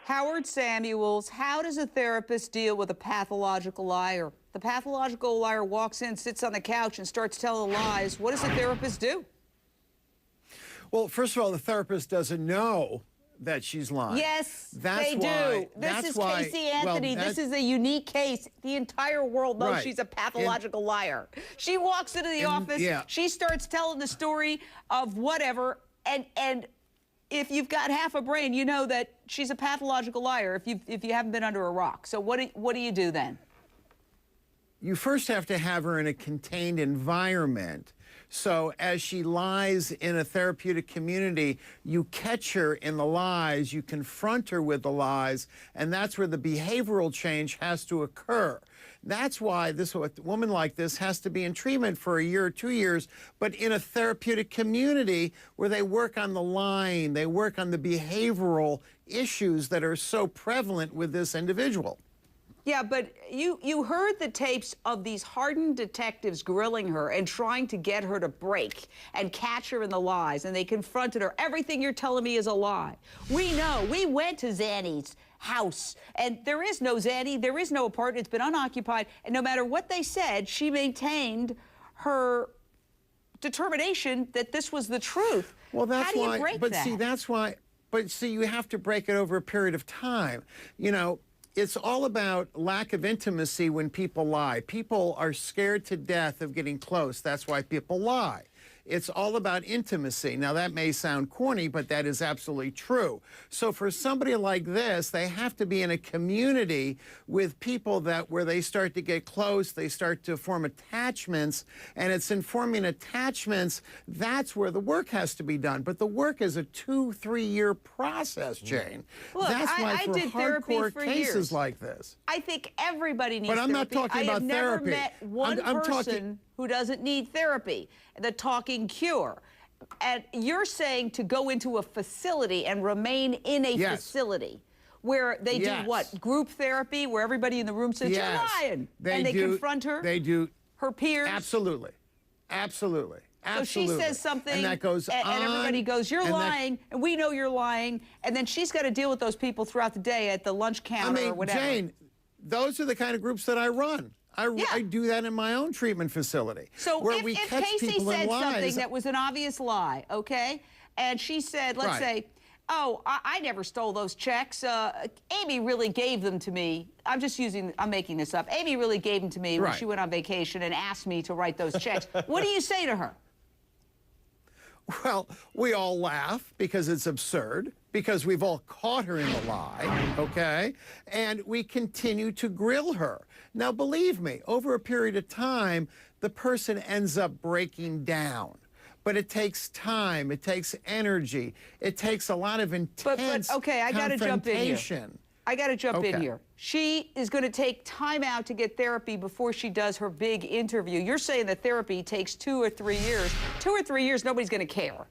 Howard Samuels, how does a therapist deal with a pathological liar? The pathological liar walks in, sits on the couch, and starts telling lies. What does the therapist do? Well, first of all, the therapist doesn't know that she's lying. Yes, they do. This is Casey Anthony. This is a unique case. The entire world knows she's a pathological liar. She walks into the office, she starts telling the story of whatever, and if you've got half a brain, you know that she's a pathological liar if you haven't been under a rock. So what do you do then? You first have to have her in a contained environment. So as she lies in a therapeutic community, you catch her in the lies, you confront her with the lies, and that's where the behavioral change has to occur. That's why a woman like this has to be in treatment for a year or 2 years, but in a therapeutic community where they work on the lying, they work on the behavioral issues that are so prevalent with this individual. Yeah, but you heard the tapes of these hardened detectives grilling her and trying to get her to break and catch her in the lies, and they confronted her. Everything you're telling me is a lie. We know. We went to Zanny's house, and there is no Zanny. There is no apartment. It's been unoccupied, and no matter what they said, she maintained her determination that this was the truth. Well, that's How do you break that? See, that's why. But see, you have to break it over a period of time. You know, it's all about lack of intimacy when people lie. People are scared to death of getting close. That's why people lie. It's all about intimacy. Now, that may sound corny, but that is absolutely true. So for somebody like this, they have to be in a community with people where they start to get close, they start to form attachments, and it's in forming attachments, that's where the work has to be done. But the work is a 2-3 year process, Jane. Look, that's why I for did therapy hardcore for cases years. like this. I think everybody needs therapy. But I'm not talking about therapy. I have never met one person who doesn't need therapy. The talking cure. And you're saying to go into a facility and remain in a facility where they do what? Group therapy, where everybody in the room says, you're lying. And they confront her? They do. Her peers? Absolutely. Absolutely. So she says something, and that goes and everybody goes, you're lying, and we know you're lying, and then she's got to deal with those people throughout the day at the lunch counter or whatever. Jane, those are the kind of groups that I run. I do that in my own treatment facility. So where if Casey said something that was an obvious lie, okay, and she said, let's say, oh, I never stole those checks. Amy really gave them to me. I'm making this up. Amy really gave them to me when she went on vacation and asked me to write those checks. What do you say to her? Well, we all laugh because it's absurd, because we've all caught her in the lie, okay? And we continue to grill her. Now, believe me, over a period of time, the person ends up breaking down. But it takes time, it takes energy, it takes a lot of intense okay, I gotta jump in here. I got to jump in here. She is going to take time out to get therapy before she does her big interview. You're saying that therapy takes 2 or 3 years. 2 or 3 years, nobody's going to care.